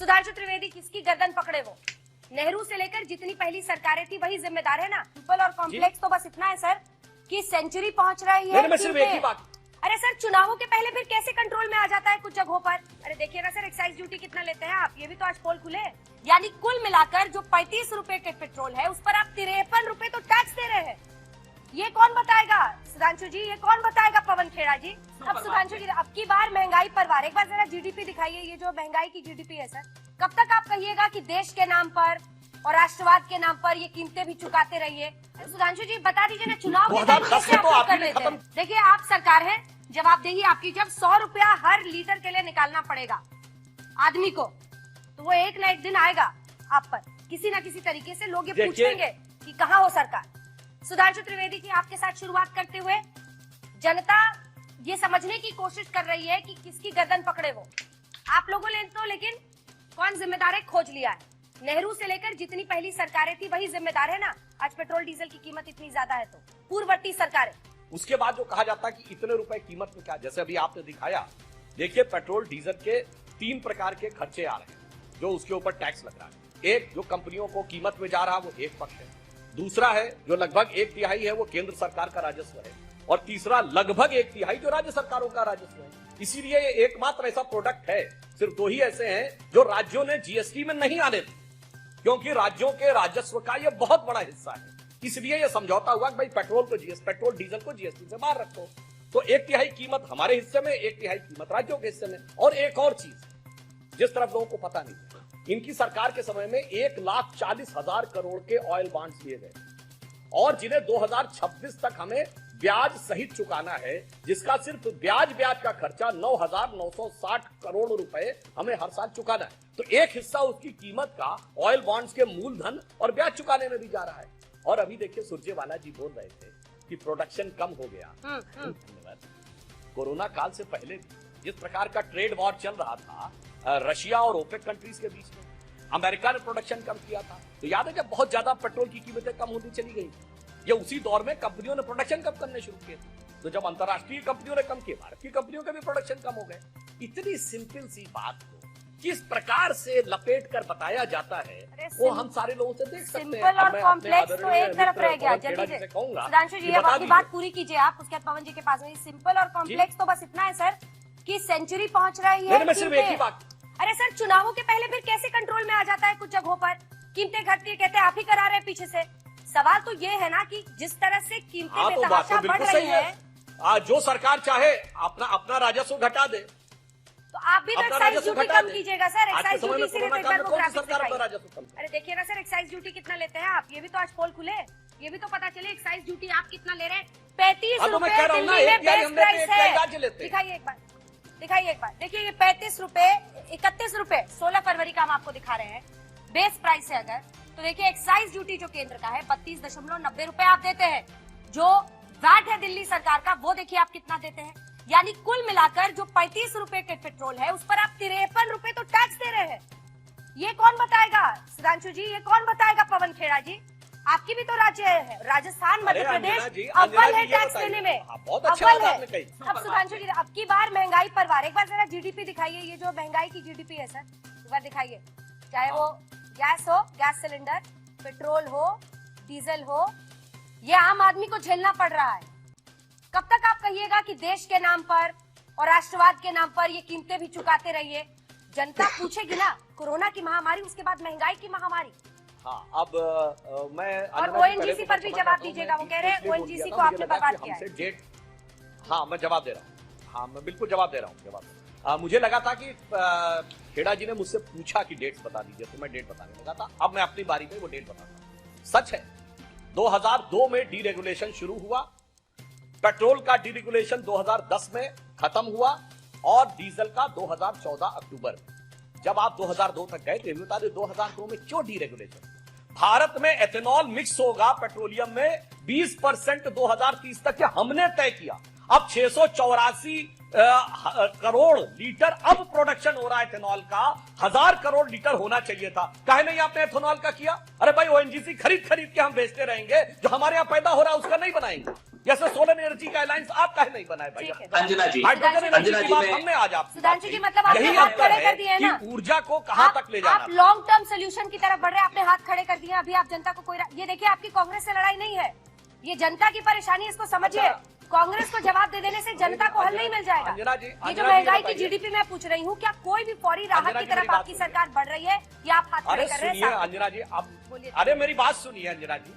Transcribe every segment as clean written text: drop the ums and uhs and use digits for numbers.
सुधांशु त्रिवेदी किसकी गर्दन पकड़े वो? नेहरू से लेकर जितनी पहली सरकारें थी वही जिम्मेदार है ना। सिंपल और कॉम्प्लेक्स तो बस इतना है सर कि सेंचुरी पहुंच रही है। मैं सिर्फ एक ही बात, अरे सर चुनावों के पहले फिर कैसे कंट्रोल में आ जाता है कुछ जगहों पर? अरे देखिए ना सर, एक्साइज ड्यूटी कितना लेते हैं आप, ये भी तो आज पोल खुले। यानी कुल मिलाकर जो 35 रुपए के पेट्रोल है उस पर आप 53 रुपए तो टैक्स दे रहे हैं। ये कौन बताएगा सुधांशु जी, ये कौन बताएगा पवन खेड़ा जी? अब सुधांशु जी अब की बार महंगाई पर वार, एक बार जरा जीडीपी दिखाइए, ये जो महंगाई की जीडीपी है सर, कब तक आप कहिएगा कि देश के नाम पर और राष्ट्रवाद के नाम पर ये कीमतें भी चुकाते रहिए? सुधांशु जी बता दीजिए ना, चुनाव के टाइम कैसे आप कर लेते हैं? देखिए आप सरकार है, जवाबदेही आपकी। जब 100 रुपया हर लीटर के लिए निकालना पड़ेगा आदमी को, तो वो एक ना एक दिन आएगा आप पर, किसी ना किसी तरीके से लोग ये पूछेंगे कि कहाँ हो सरकार। सुधांशु त्रिवेदी जी आपके साथ शुरुआत करते हुए, जनता ये समझने की कोशिश कर रही है कि किसकी गर्दन पकड़े वो। आप लोगों ने तो लेकिन कौन जिम्मेदार है खोज लिया है। नेहरू से लेकर जितनी पहली सरकारें थी वही जिम्मेदार है ना। आज पेट्रोल डीजल की कीमत इतनी ज्यादा है तो पूर्ववर्ती सरकारें। उसके बाद जो कहा जाता है कि इतने रुपए कीमत में क्या, जैसे अभी आपने दिखाया, देखिए पेट्रोल डीजल के 3 प्रकार के खर्चे आ रहे हैं जो उसके ऊपर टैक्स लग रहा है। एक जो कंपनियों को कीमत में जा रहा है वो एक पक्ष है, दूसरा है जो लगभग 1/3 है वो केंद्र सरकार का राजस्व है, और तीसरा लगभग 1/3 जो राज्य सरकारों का राजस्व है। इसीलिए ये एकमात्र ऐसा प्रोडक्ट है, सिर्फ 2 ही ऐसे हैं जो राज्यों ने जीएसटी में नहीं आने थे, क्योंकि राज्यों के राजस्व का ये बहुत बड़ा हिस्सा है। इसलिए ये समझौता हुआ कि भाई पेट्रोल डीजल को जीएसटी से बाहर रखो, तो 1/3 कीमत हमारे हिस्से में, 1/3 कीमत राज्यों के हिस्से में। और एक और चीज जिस तरफ लोगों को पता नहीं है, इनकी सरकार के समय में 1,40,000 करोड़ के ऑयल बॉन्ड्स लिए गए, और जिन्हें 2026 तक हमें ब्याज सहित चुकाना है, जिसका सिर्फ ब्याज का खर्चा 9,960 करोड़ रुपए हमें हर साल चुकाना है। तो एक हिस्सा उसकी कीमत का ऑयल बॉन्ड्स के मूलधन और ब्याज चुकाने में भी जा रहा है। और अभी देखिए सुरजेवाला जी बोल रहे थे कि प्रोडक्शन कम हो गया। धन्यवाद। कोरोना काल से पहले जिस प्रकार का ट्रेड वॉर चल रहा था रशिया और ओपेक कंट्रीज के बीच में, अमेरिका ने प्रोडक्शन कम किया था, तो याद है जब बहुत ज्यादा पेट्रोल की कीमतें कम होती चली गई, ये उसी दौर में कंपनियों ने प्रोडक्शन कम करने शुरू किए। तो जब अंतरराष्ट्रीय कंपनियों ने कम किए, भारत की कंपनियों के भी प्रोडक्शन कम हो गए। इतनी सिंपल सी बात को किस प्रकार से लपेट कर बताया जाता है वो हम सारे लोगों से देख सकते हैं। सिंपल और कॉम्प्लेक्स तो एक तरफ रह गया। सुधांशु जी अब आपकी बात पूरी कीजिए आप, उसके बाद पवन जी के पास में। सिंपल और कॉम्प्लेक्स तो बस इतना है सर कि सेंचुरी पहुंच रही है। मैं सिर्फ एक ही बात, अरे सर चुनावों के पहले फिर कैसे कंट्रोल में आ जाता है कुछ जगहों पर? कीमतें घटती है, कहते हैं आप ही करा रहे हैं पीछे से। सवाल तो ये है ना कि जिस तरह से कीमतें बेतहाशा बढ़ रही है, जो सरकार चाहे अपना राजस्व घटा दे, तो आप भी तो एक्साइज ड्यूटी कम कीजिएगा सर। एक्साइज ड्यूटी सिर्फ एक बार वो ग्राफिक्स दिखाइए। अरे देखिए ना सर, एक्साइज ड्यूटी कितना लेते हैं आप, ये भी तो आज पोल खुले, ये भी तो पता चले एक्साइज ड्यूटी आप कितना ले रहे हैं। 35 रुपए दिल्ली में बेस्ट प्राइस है। दिखाइए एक बार, दिखाइए एक बार। देखिए ये 35 रुपए, 31 रुपए 16 फरवरी का हम आपको दिखा रहे हैं बेस प्राइस है। अगर तो देखिए एक्साइज ड्यूटी जो केंद्र का है 32.90 रुपए आप देते हैं, जो वैट है दिल्ली सरकार का वो देखिए आप कितना देते हैं। यानी कुल मिलाकर जो 35 रुपए के पेट्रोल है उस पर आप 53 रुपए तो टैक्स दे रहे हैं। ये कौन बताएगा सुधांशु जी, ये कौन बताएगा पवन खेड़ा जी? आपकी भी तो राज्य है, राजस्थान मध्य प्रदेश अव्वल है टैक्स देने में, अव्वल है। अब सुधांशु जी अब की बार महंगाई पर वार, एक बार जरा जीडीपी दिखाइए, ये जो महंगाई की जीडीपी है सर, एक बार दिखाइए। चाहे वो गैस हो, गैस सिलेंडर, पेट्रोल हो, डीजल हो, ये आम आदमी को झेलना पड़ रहा है। कब तक आप कहिएगा कि देश के नाम पर और राष्ट्रवाद के नाम पर ये कीमतें भी चुकाते रहिए? जनता पूछेगी ना, कोरोना की महामारी, उसके बाद महंगाई की महामारी। हाँ, अब मैं और ओएनजीसी पर भी जवाब दीजिएगा। वो कह रहे हैं ओएनजीसी को आपने बर्बाद किया है। हाँ मैं जवाब दे रहा हूँ, हाँ मैं बिल्कुल जवाब दे रहा हूँ। मुझे लगा था कि खेड़ा जी ने मुझसे पूछा कि डेट्स बता दीजिए, तो मैं डेट बताने लगा था। अब मैं अपनी बारी में वो डेट बताता हूँ। सच है 2002 में डीरेगुलेशन शुरू हुआ, पेट्रोल का डीरेगुलेशन 2010 में खत्म हुआ, और डीजल का 2014 अक्टूबर में। जब आप 2002 तक गए थे, बता दें 2002 में क्यों डीरेगुलेशन? भारत में एथेनॉल मिक्स होगा पेट्रोलियम में 20% 2030 तक, हमने तय किया। अब 684 करोड़ लीटर अब प्रोडक्शन हो रहा है एथेनॉल का, 1000 करोड़ लीटर होना चाहिए था। काहे नहीं आपने एथेनॉल का किया? अरे भाई ओएनजीसी खरीद के हम बेचते रहेंगे, जो हमारे यहाँ पैदा हो रहा है उसका नहीं बनाएंगे। जैसे सोलर एनर्जी का अलायंस आप काहे नहीं बनाए भाई? अंजना जी, हाइड्रोजन एनर्जी अंजना की जी बात मैं- हमने आज आपसे सुधांशु जी, मतलब आपने यही हाथ अंतर खड़े कर दिए है हैं ना? कि ऊर्जा को कहां तक ले जाना आप लॉन्ग टर्म सोल्यूशन की तरफ बढ़ रहे हैं, आपने हाथ खड़े कर दिए। अभी आप जनता को कोई ये देखिए, आपकी कांग्रेस से लड़ाई नहीं है, ये जनता की परेशानी, इसको समझिए। कांग्रेस को जवाब दे देने से जनता को हल नहीं मिल जाएगा। अंजना जी, ये जो अंजना जी महंगाई की बताइए। जीडीपी मैं पूछ रही हूँ, क्या कोई भी फौरी राहत अंजना की जी, तरफ मेरी बात आपकी सुनिए। सरकार बढ़ रही है या आप हाथ खड़े अरे कर रहे सुनिए हैं? अंजना जी, आप बोलिए। अरे मेरी बात सुनिए अंजना जी।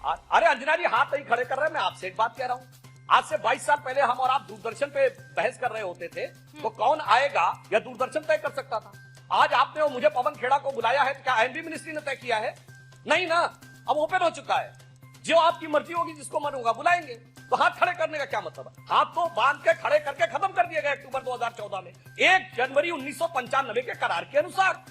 अरे अंजना जी, हाथ नहीं खड़े कर रहे हैं, मैं आपसे एक बात कह रहा हूँ। आज से 22 साल पहले हम और आप दूरदर्शन पे बहस कर रहे होते थे, तो कौन आएगा या दूरदर्शन तय कर सकता था। आज आपने और मुझे पवन खेड़ा को बुलाया है, तो क्या आईएनबी मिनिस्ट्री ने तय किया है? नहीं ना, अब ओपन हो चुका है। जो आपकी मर्जी होगी, जिसको मन होगा बुलाएंगे। तो हाथ खड़े करने का क्या मतलब है? हाथ तो बांध के खड़े करके खत्म कर दिया गया अक्टूबर 2014 में, 1 जनवरी 1995 के करार के अनुसार।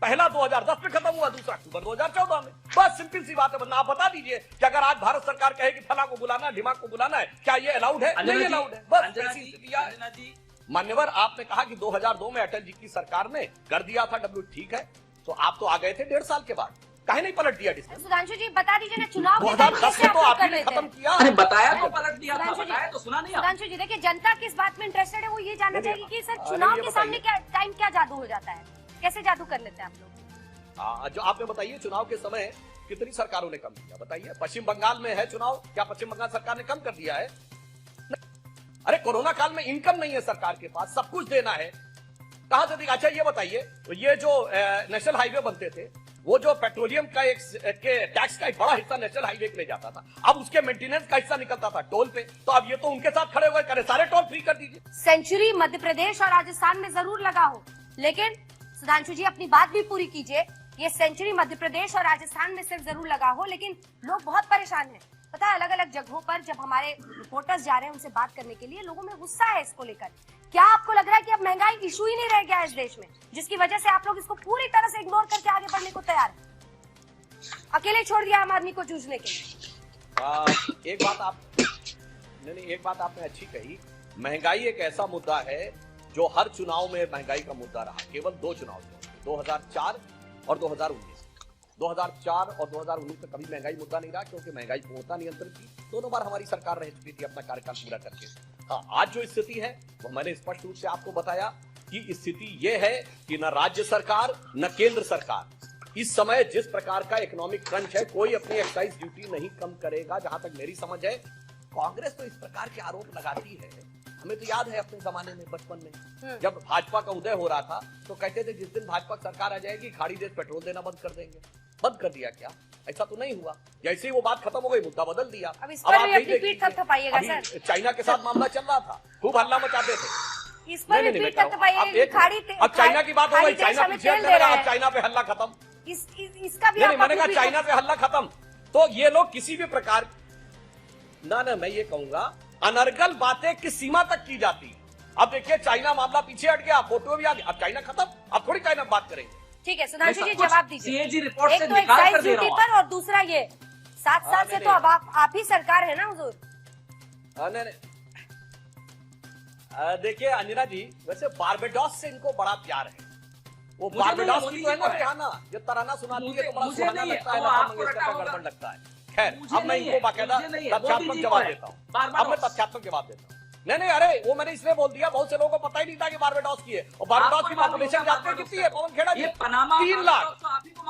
पहला 2010 में खत्म हुआ, दूसरा अक्टूबर 2014 में। बस सिंपल सी बात है। वरना आप बता दीजिए कि अगर आज भारत सरकार कहे कि फला को बुलाना है, ढिमाक को बुलाना है, क्या ये अलाउड है? नहीं अलाउड है। बस ऐसी स्थिति है। मान्यवर, आपने कहा कि 2002 में अटल जी की सरकार ने कर दिया था डब्ल्यू, ठीक है, तो आप तो आ गए थे 1.5 साल के बाद, काहे नहीं पलट दिया डिसीजन? सुधांशु जी बता दीजिए ना, चुनाव के 2010 में तो आप ही ने खत्म किया। अरे बताया तो पलट दिया था, सुधांशु जी, बताया तो सुना नहीं आप? सुधांशु जी देखिए, जनता किस बात में इंटरेस्टेड है वो ये जानना नहीं, चाहेगी कि सर अरे चुनाव ये के सामने बताइए। क्या टाइम क्या जादू हो जाता है, कैसे जादू कर लेते हैं आप लोग? जो आपने बताइए, चुनाव के समय कितनी सरकारों ने कम किया बताइए? पश्चिम बंगाल में है चुनाव, क्या पश्चिम बंगाल सरकार ने कम कर दिया है? अरे कोरोना काल में इनकम नहीं है सरकार के पास, सब कुछ देना है, कहां से देगा? अच्छा ये बताइए, ये जो नेशनल हाईवे बनते थे, वो जो पेट्रोलियम का टैक्स का एक बड़ा हिस्सा नेशनल हाईवे के ले जाता था, अब उसके मेंटेनेंस का हिस्सा निकलता था टोल पे, तो अब ये तो उनके साथ खड़े हुए करे, सारे टोल फ्री कर दीजिए। सेंचुरी मध्य प्रदेश और राजस्थान में जरूर लगा हो, लेकिन सुधांशु जी अपनी बात भी पूरी कीजिए। ये सेंचुरी मध्य प्रदेश और राजस्थान में सिर्फ जरूर लगा हो, लेकिन लोग बहुत परेशान हैं। पता है, अलग अलग जगहों पर जब हमारे रिपोर्टर्स जा रहे हैं उनसे बात करने के लिए, लोगों में गुस्सा है इसको लेकर। क्या आपको लग रहा है कि अब महंगाई इशू ही नहीं रह गया है इस देश में, जिसकी वजह से आप लोग इसको पूरी तरह से इग्नोर करके आगे बढ़ने को तैयार हैं? अकेले छोड़ दिया आम आदमी को जूझने के लिए। एक बात आपने अच्छी कही। महंगाई एक ऐसा मुद्दा है जो हर चुनाव में महंगाई का मुद्दा रहा। केवल 2 चुनाव थे, 2004 और 2019। 2004 और 2019 में कभी महंगाई मुद्दा नहीं रहा, क्योंकि महंगाई पूर्णतः नियंत्रण थी। दोनों बार हमारी सरकार रह चुकी थी अपना कार्यकाल पूरा करके। हाँ, आज जो स्थिति है वो मैंने स्पष्ट रूप से आपको बताया कि स्थिति ये है कि न राज्य सरकार न केंद्र सरकार इस समय जिस प्रकार का इकोनॉमिक क्रंच है, कोई अपनी एक्साइज ड्यूटी नहीं कम करेगा, जहां तक मेरी समझ है। कांग्रेस तो इस प्रकार के आरोप लगाती है। हमें तो याद है अपने जमाने में, बचपन में जब भाजपा का उदय हो रहा था, तो कहते थे जिस दिन भाजपा सरकार आ जाएगी खाड़ी देश पेट्रोल देना बंद कर देंगे। बंद कर दिया क्या? ऐसा तो नहीं हुआ। जैसे ही वो बात खत्म हो गई, मुद्दा बदल दिया। अब इस पर आप भी यही अपनी पीठ थपथपाइएगा सर। चाइना के साथ मामला चल रहा था, खूब हल्ला मचाते थे। इस पर भी पीठ थपथपाइएगा। अब चाइना की बात हो गई, चाइना पीछे हटने लगा, अब चाइना पे हल्ला खत्म। इसका भी नहीं, मैंने कहा चाइना से हल्ला खत्म। तो ये लोग किसी भी प्रकार ना मैं ये कहूंगा अनर्गल बातें किस सीमा तक की जाती। अब देखिए, चाइना मामला पीछे हट गया, फोटो भी आ गया, अब चाइना खत्म, अब थोड़ी चाइना बात करेंगे। ठीक है सुधांशु जी, जवाब दीजिए। सीएजी रिपोर्ट एक से तो निकाल एक्साइज कर दे ड्यूटी रहा हूं। पर, और दूसरा ये 7 साल से तो अब आप ही सरकार है ना हुजूर। देखिए अंजना जी, वैसे बारबेडॉस से इनको बड़ा प्यार है। वो बारबेडॉस की तो है ना रिहाना, जो तराना सुनाती है तो बड़ा सुहाना लगता है, लता मंगेशकर का गड़बड़ लगता है। खैर, अब मैं इनको बाकायदा तथ्यात्मक जवाब देता हूँ। अब मैं तथ्यात्मक जवाब देता हूँ। नहीं, अरे वो मैंने इसलिए बोल दिया, बहुत से लोगों को पता ही नहीं था कि बारबेडॉस की है। और बारबेडॉस की पॉपुलेशन जानते हैं कितनी है पवन खेड़ा जी? 3 लाख,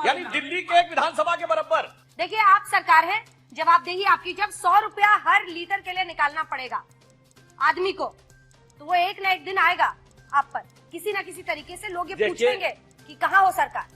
यानी दिल्ली के एक विधानसभा के बराबर। देखिए, आप सरकार है, जवाबदेही आपकी। जब 100 रुपया हर लीटर के लिए निकालना पड़ेगा आदमी को, तो वो एक न एक दिन आएगा आप पर। किसी न किसी तरीके से लोग ये पूछेंगे कि कहाँ हो सरकार।